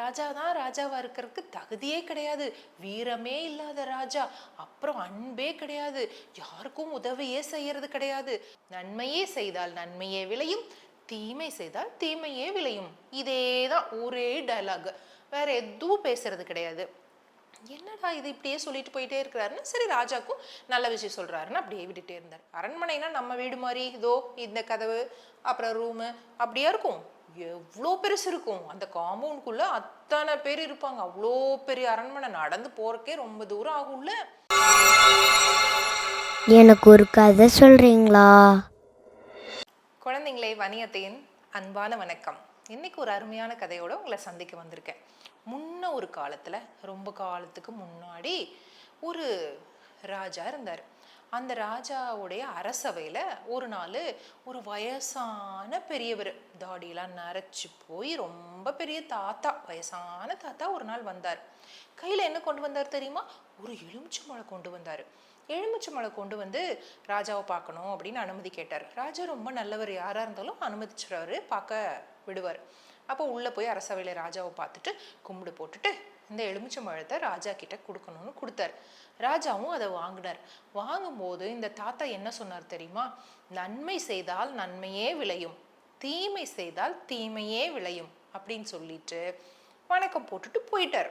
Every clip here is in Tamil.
ராஜா தான் ராஜாவா இருக்கிறதுக்கு தகுதியே கிடையாது, வீரமே இல்லாத ராஜா, அப்புறம் அன்பே கிடையாது, யாருக்கும் உதவியே செய்யறது கிடையாது, நன்மையே செய்தால் நன்மையே விளையும், தீமை செய்தால் தீமையே விளையும். இதேதான் ஒரே டயலாக், வேற எதுவும் பேசுறது கிடையாது. என்னடா இது இப்படியே சொல்லிட்டு போயிட்டே இருக்கிறாருன்னு சரி ராஜாக்கும் நல்ல விஷயம் சொல்றாருன்னு அப்படியே விட்டுட்டே இருந்தார். அரண்மனைனா நம்ம வீடு மாதிரி இதோ இந்த கதவு அப்புறம் ரூமு அப்படியா இருக்கும், எவ்வளோ பெருசு இருக்கும். அந்த காம்பவுண்டுக்குள்ள அத்தனை பேர் இருப்பாங்க. அவ்வளோ பெரிய அரண்மனை, நடந்து போறக்கே ரொம்ப தூரம் ஆகும்ல. எனக்கு ஒரு கதை சொல்றீங்களா? குழந்தைங்களே, வணியத்தையின் அன்பான வணக்கம். இன்னைக்கு ஒரு அருமையான கதையோட உங்களை சந்திக்க வந்திருக்கேன். முன்ன ஒரு காலத்துல, ரொம்ப காலத்துக்கு முன்னாடி ஒரு ராஜா இருந்தார். அந்த ராஜாவுடைய அரசவையில ஒரு நாள் ஒரு வயசான பெரியவர், தாடியெல்லாம் நரைச்சு போய் ரொம்ப பெரிய தாத்தா, வயசான தாத்தா ஒரு நாள் வந்தார். கையில என்ன கொண்டு வந்தார் தெரியுமா? ஒரு எலுமிச்சம்பழம் கொண்டு வந்தாரு. எலுமிச்சம்பழம் கொண்டு வந்து ராஜாவை பார்க்கணும் அப்படின்னு அனுமதி கேட்டார். ராஜா ரொம்ப நல்லவர், யாரா இருந்தாலும் அனுமதிச்சுறாரு, பார்க்க விடுவார். அப்போ உள்ள போய் அரசவையில ராஜாவை பார்த்துட்டு கும்பிடு போட்டுட்டு இந்த எலுமிச்சம்பழத்தை ராஜா கிட்ட கொடுக்கணும்னு கொடுத்தார். ராஜாவும் அதை வாங்கினார். வாங்கும்போது இந்த தாத்தா என்ன சொன்னார் தெரியுமா? நன்மை செய்தால் நன்மையே விளையும், தீமை செய்தால் தீமையே விளையும் அப்படின்னு சொல்லிட்டு வணக்கம் போட்டுட்டு போயிட்டார்.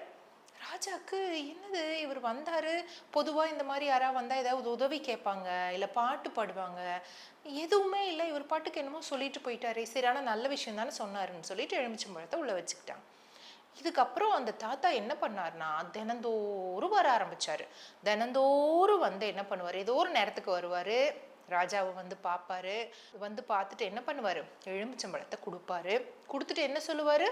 ராஜாக்கு என்னது இவர் வந்தாரு, பொதுவா இந்த மாதிரி யாராவது வந்தா ஏதாவது உதவி கேட்பாங்க, இல்ல பாட்டு பாடுவாங்க, எதுவுமே இல்லை, இவர் பாட்டுக்கு என்னமோ சொல்லிட்டு போயிட்டாரு, சரி ஆனா நல்ல விஷயம் தானே சொன்னாருன்னு சொல்லிட்டு எலுமிச்சம்பழத்தை உள்ள வச்சுக்கிட்டாங்க. இதுக்கப்புறம் அந்த தாத்தா என்ன பண்ணாருன்னா தினந்தோறும் வர ஆரம்பிச்சாரு. தினந்தோறும் வந்து என்ன பண்ணுவாரு, ஏதோ ஒரு நேரத்துக்கு வருவாரு, ராஜாவை வந்து பார்ப்பாரு. வந்து பார்த்துட்டு என்ன பண்ணுவாரு, எலுமிச்சம்பழத்தை கொடுப்பாரு. கொடுத்துட்டு என்ன சொல்லுவாரு,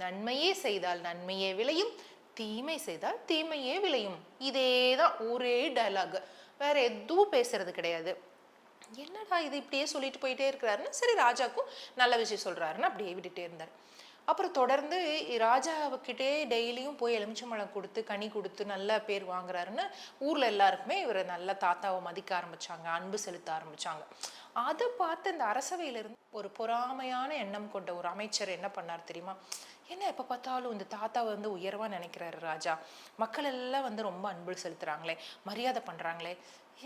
நன்மையே செய்தால் நன்மையே விளையும், தீமை செய்தால் தீமையே விளையும். இதேதான் ஒரே டயலாக், வேற எதுவும் பேசுறது கிடையாது. என்னடா இது இப்படியே சொல்லிட்டு போயிட்டே இருக்கிறாருன்னு சரி ராஜாக்கும் நல்ல விஷயம் சொல்றாருன்னு அப்படியே விட்டுட்டே இருந்தார். அப்புறம் தொடர்ந்து ராஜாவுக்கிட்டே டெய்லியும் போய் எலுமிச்சம்பழம் கொடுத்து கனி கொடுத்து நல்ல பேர் வாங்குறாருன்னு ஊர்ல எல்லாருக்குமே இவரை நல்ல தாத்தாவை மதிக்க ஆரம்பிச்சாங்க, அன்பு செலுத்த ஆரம்பிச்சாங்க. அதை பார்த்து இந்த அரசவையிலிருந்து ஒரு பொறாமையான எண்ணம் கொண்ட ஒரு அமைச்சர் என்ன பண்ணார் தெரியுமா? என்ன எப்ப பார்த்தாலும் இந்த தாத்தாவை வந்து உயர்வா நினைக்கிறாரு ராஜா, மக்கள் எல்லாம் வந்து ரொம்ப அன்பு செலுத்துறாங்களே, மரியாதை பண்றாங்களே,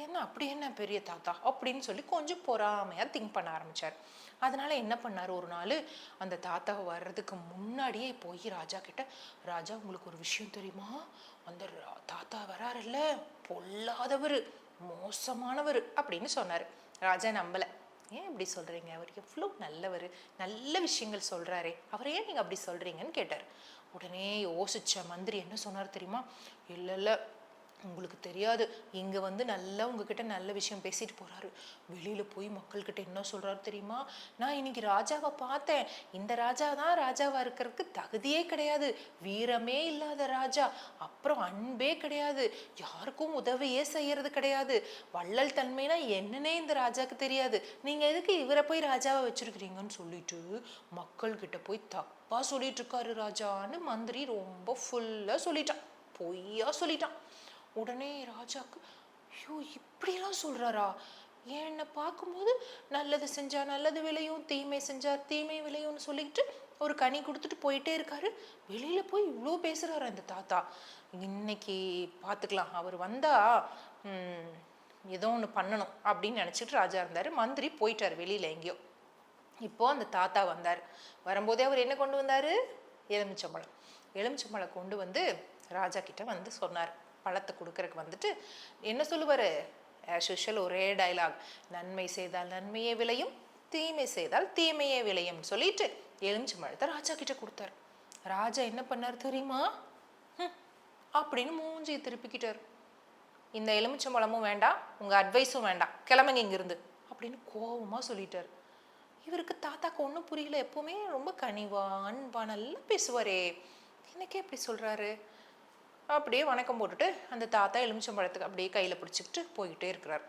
என்ன அப்படி என்ன பெரிய தாத்தா அப்படின்னு சொல்லி கொஞ்சம் பொறாமையா திங்க் பண்ண ஆரம்பிச்சார். அதனால என்ன பண்ணாரு, ஒரு நாள் அந்த தாத்தா வர்றதுக்கு முன்னாடியே போய் ராஜா கிட்ட, ராஜா உங்களுக்கு ஒரு விஷயம் தெரியுமா, அந்த தாத்தா வராருல்ல, பொல்லாதவர், மோசமானவர் அப்படின்னு சொன்னாரு. ராஜா நம்பல. ஏன் இப்படி சொல்றீங்க, அவர் எவ்வளோ நல்லவர், நல்ல விஷயங்கள் சொல்றாரே, அவரை ஏன் நீங்க அப்படி சொல்றீங்கன்னு கேட்டார். உடனே யோசிச்ச மந்திரி என்ன சொன்னார் தெரியுமா? இல்ல உங்களுக்கு தெரியாது, இங்க வந்து நல்லா உங்ககிட்ட நல்ல விஷயம் பேசிட்டு போறாரு, வெளியில போய் மக்கள்கிட்ட என்ன சொல்றாரு தெரியுமா? நான் இன்னைக்கு ராஜாவை பார்த்தேன், இந்த ராஜா தான் ராஜாவா இருக்கிறதுக்கு தகுதியே கிடையாது, வீரமே இல்லாத ராஜா, அப்புறம் அன்பே கிடையாது, யாருக்கும் உதவியே செய்யறது கிடையாது, வள்ளல் தன்மைனா என்னன்னே இந்த ராஜாக்கு தெரியாது, நீங்க எதுக்கு இவரை போய் ராஜாவை வச்சிருக்கிறீங்கன்னு சொல்லிட்டு மக்கள் கிட்ட போய் தப்பா சொல்லிட்டு இருக்காரு ராஜான்னு மந்திரி ரொம்ப ஃபுல்லா சொல்லிட்டான், பொய்யா சொல்லிட்டான். உடனே ராஜாக்கு, ஐயோ இப்படியெல்லாம் சொல்றாரா, என்னை பார்க்கும்போது நல்லது செஞ்சா நல்லது விளையும், தீமை செஞ்சா தீமை விளையும்னு சொல்லிட்டு ஒரு கனி கொடுத்துட்டு போயிட்டே இருக்காரு, வெளியில போய் இவ்வளோ பேசுறாரு அந்த தாத்தா, இன்னைக்கு பார்த்துக்கலாம், அவர் வந்தா ஏதோ ஒன்று பண்ணணும் அப்படின்னு நினைச்சிட்டு ராஜா இருந்தாரு. மந்திரி போயிட்டாரு வெளியில எங்கேயோ. இப்போ அந்த தாத்தா வந்தார். வரும்போதே அவர் என்ன கொண்டு வந்தாரு, எலுமிச்சம்பழம். எலுமிச்சம்பழம் கொண்டு வந்து ராஜா கிட்ட வந்து சொன்னார். பழத்தை கொடுக்கறதுக்கு வந்துட்டு என்ன சொல்லுவாரு, ஆஸ் யூஷுவல் ஒரே டயலாக், நன்மை செய்தால் நன்மையே விளையும், தீமை செய்தால் தீமையே விளையும் சொல்லிட்டு எலுமிச்சம்பழத்தை ராஜா கிட்ட கொடுத்தாரு. ராஜா என்ன பண்ணார் தெரியுமா? அப்படின்னு மூஞ்சி திருப்பிக்கிட்டார். இந்த எலுமிச்சம்பழமும் வேண்டாம், உங்க அட்வைஸும் வேண்டாம், கிளம்புங்க இங்கிருந்து அப்படின்னு கோபமா சொல்லிட்டாரு. இவருக்கு தாத்தாக்கு ஒன்றும் புரியல, எப்பவுமே ரொம்ப கனிவா அன்பா நல்லா பேசுவாரே, இன்னைக்கே எப்படி சொல்றாரு. அப்படியே வணக்கம் போட்டுட்டு அந்த தாத்தா எலுமிச்சம்பழத்துக்கு அப்படியே கையில பிடிச்சிக்கிட்டு போயிட்டே இருக்கிறார்.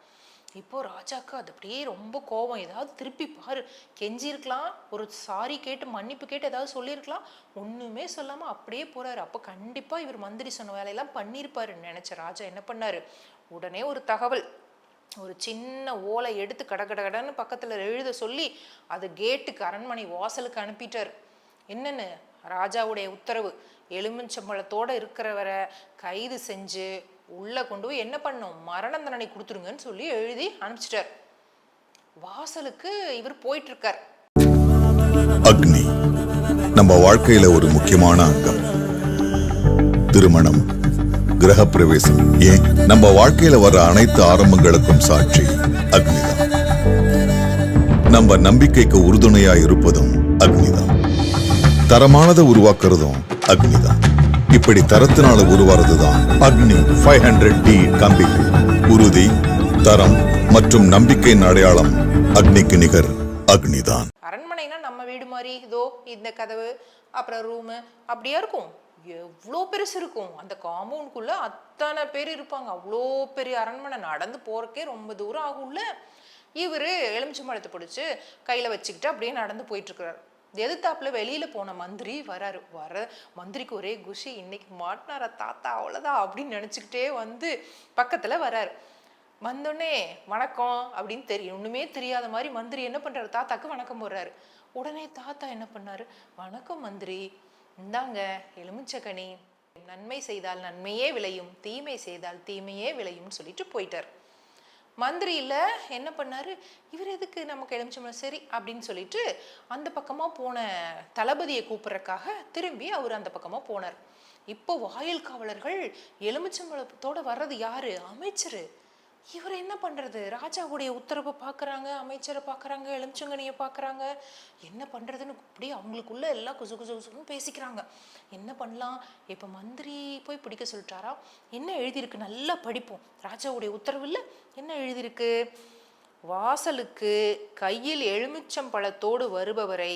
இப்போ ராஜாக்கு அது அப்படியே ரொம்ப கோபம், ஏதாவது திருப்பி பாரு, கெஞ்சி இருக்கலாம், ஒரு சாரி கேட்டு மன்னிப்பு கேட்டு ஏதாவது சொல்லியிருக்கலாம், ஒண்ணுமே சொல்லாம அப்படியே போறாரு. அப்ப கண்டிப்பா இவர் மந்திரி சொன்ன வேலையெல்லாம் பண்ணியிருப்பாருன்னு நினைச்ச ராஜா என்ன பண்ணாரு, உடனே ஒரு தகவல், ஒரு சின்ன ஓலை எடுத்து கடன்னு பக்கத்துல எழுத சொல்லி அது கேட்டுக்கு அரண்மனை வாசலுக்கு அனுப்பிட்டார். என்னன்னு, ராஜாவுடைய உத்தரவு, எலுமிச்சம்பழத்தோடு இருக்கிறவரை கைது செஞ்சு உள்ளே கொண்டு போய் என்ன பண்ணும், மரண தண்டனை கொடுத்துருங்கன்னு சொல்லி எழுதி அனுப்பிச்சிட்டார். வாசலுக்கு இவர் போயிட்டு இருக்கார். அக்னி நம்ம வாழ்க்கையில ஒரு முக்கியமான அங்கம். திருமணம், கிரகப்பிரவேசம், ஏன் நம்ம வாழ்க்கையில வர அனைத்து ஆரம்பங்களுக்கும் சாட்சி அக்னிதான். நம்ம நம்பிக்கைக்கு உறுதுணையா இருப்பதும் அக்னிதான். தரமானதை உருவாக்குறதும் அக்னிதான். இப்படி தரத்தினால உருவாறதுதான் அக்னி 500D கம்பிகள். உறுதி, தரம் மற்றும் நம்பிக்கையின் அடையாளம் அக்னிக்கு நிகர் அக்னிதான். அரண்மனைனா நம்ம வீடு மாதிரி இதோ இந்த கதவு அப்புறம் ரூமு அப்படியா இருக்கும்? எவ்வளோ பெருசு இருக்கும். அந்த காம்பவுண்டுக்குள்ள அத்தனை பேர் இருப்பாங்க. அவ்வளோ பெரிய அரண்மனை, நடந்து போறக்கே ரொம்ப தூரம் ஆகும்ல. இவர் எலுமிச்சம்பழத்தை பிடிச்சி கையில் வச்சுக்கிட்டு அப்படியே நடந்து போயிட்டு இருக்கிறார். எதிர்த்தாப்புல வெளியில போன மந்திரி வராரு. மந்திரிக்கு ஒரே குஷி, இன்னைக்கு மாட்டினார தாத்தா அவ்வளோதான் அப்படின்னு நினச்சிக்கிட்டே வந்து பக்கத்துல வராரு. வந்தோடனே வணக்கம் அப்படின்னு தெரியும், ஒண்ணுமே தெரியாத மாதிரி மந்திரி என்ன பண்றாரு, தாத்தாக்கு வணக்கம் போடுறாரு. உடனே தாத்தா என்ன பண்ணாரு, வணக்கம் மந்திரி, இந்தாங்க எலுமிச்சக்கனி, நன்மை செய்தால் நன்மையே விளையும், தீமை செய்தால் தீமையே விளையும்னு சொல்லிட்டு போயிட்டார். மந்திரி இல்லை என்ன பண்ணாரு, இவர் எதுக்கு நமக்கு எலுமிச்சம்பழம், சரி அப்படின்னு சொல்லிட்டு அந்த பக்கமா போன தளபதியை கூப்பிட்றதுக்காக திரும்பி அவர் அந்த பக்கமா போனார். இப்போ வாயில் காவலர்கள் எலுமிச்சம்பழத்தோட வர்றது யாரு, அமைச்சர். இவர் என்ன பண்றது, ராஜாவுடைய உத்தரவை பார்க்குறாங்க, அமைச்சரை பார்க்குறாங்க, எலுமிச்சங்கனியை பார்க்குறாங்க. என்ன பண்றதுன்னு அப்படியே அவங்களுக்குள்ள எல்லாம் குசு குசு குசுன்னு பேசிக்கிறாங்க. என்ன பண்ணலாம், இப்போ மந்திரி போய் பிடிக்க சொல்லிட்டாரா, என்ன எழுதியிருக்கு நல்லா படிப்போம். ராஜாவுடைய உத்தரவு இல்லை, என்ன எழுதியிருக்கு, வாசலுக்கு கையில் எலுமிச்சம்பழத்தோடு வருபவரை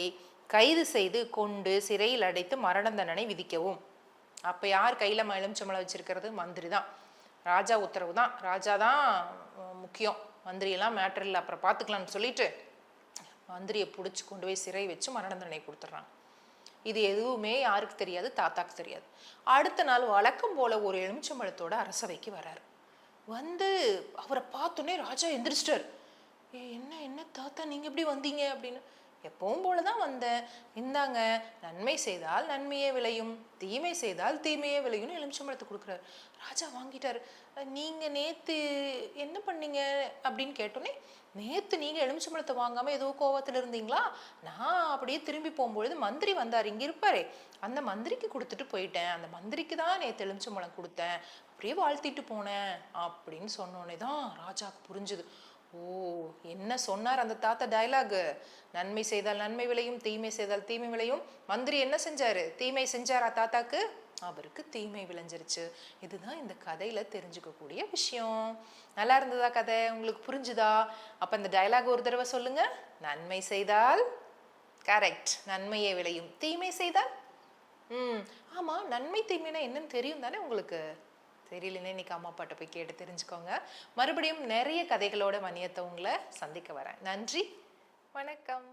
கைது செய்து கொண்டு சிறையில் அடைத்து மரண தண்டனை விதிக்கவும். அப்போ யார் கையில் எலுமிச்சம்பழம் வச்சிருக்கிறது, மந்திரி தான். ராஜா உத்தரவு தான், ராஜா தான் முக்கியம், மந்திரியெல்லாம் மேட்டர் இல்லை, அப்புறம் பார்த்துக்கலான்னு சொல்லிட்டு மந்திரியை பிடிச்சி கொண்டு போய் சிறை வச்சு மரண தண்டனை கொடுத்துட்றாங்க. இது எதுவுமே யாருக்கு தெரியாது, தாத்தாக்கு தெரியாது. அடுத்த நாள் வழக்கம் போல ஒரு எலுமிச்சம்பழத்தோட அரசவைக்கு வராரு. வந்து அவரை பார்த்தோன்னே ராஜா எந்திரிச்சிட்டார். என்ன என்ன தாத்தா நீங்கள் எப்படி வந்தீங்க அப்படின்னு. எப்பவும் போலதான் வந்தேன், இந்தாங்க நன்மை செய்தால் நன்மையே விளையும், தீமை செய்தால் தீமையே விளையும்னு எலுமிச்சம்பழத்தை கொடுக்குறாரு. ராஜா வாங்கிட்டாரு. நீங்க நேத்து என்ன பண்ணீங்க அப்படின்னு கேட்டோன்னே, நேத்து நீங்க எலுமிச்சம்பழத்தை வாங்காம ஏதோ கோவத்துல இருந்தீங்களா, நான் அப்படியே திரும்பி போகும்பொழுது மந்திரி வந்தார், இங்க இருப்பாரே, அந்த மந்திரிக்கு கொடுத்துட்டு போயிட்டேன், அந்த மந்திரிக்கு தான் நேத்து எலுமிச்சம்பழம் கொடுத்தேன், அப்படியே வாழ்த்திட்டு போனேன் அப்படின்னு சொன்னோன்னே தான் ராஜாவுக்கு புரிஞ்சுது. ஓ, என்ன சொன்னார் அந்த தாத்தா டயலாக், நன்மை செய்தால் நன்மை விளையும், தீமை செய்தால் தீமை விளையும். மந்திரி என்ன செஞ்சாரு, தீமை செஞ்சாரா தாத்தாக்கு, அவருக்கு தீமை விளைஞ்சிருச்சு. இதுதான் இந்த கதையில தெரிஞ்சுக்கக்கூடிய விஷயம். நல்லா இருந்ததா கதை, உங்களுக்கு புரிஞ்சுதா? அப்ப இந்த டயலாக் ஒரு தடவை சொல்லுங்க. நன்மை செய்தால் கரெக்ட், நன்மையே விளையும், தீமை செய்தால் ஆமா, நன்மை தீமைனா என்னன்னு தெரியும் தானே உங்களுக்கு? தெரியலன்னு இன்னைக்கு அம்மா அப்பாட்ட போய் கேட்டு தெரிஞ்சுக்கோங்க. மறுபடியும் நிறைய கதைகளோட மணியத்தை உங்களை சந்திக்க வரேன். நன்றி, வணக்கம்.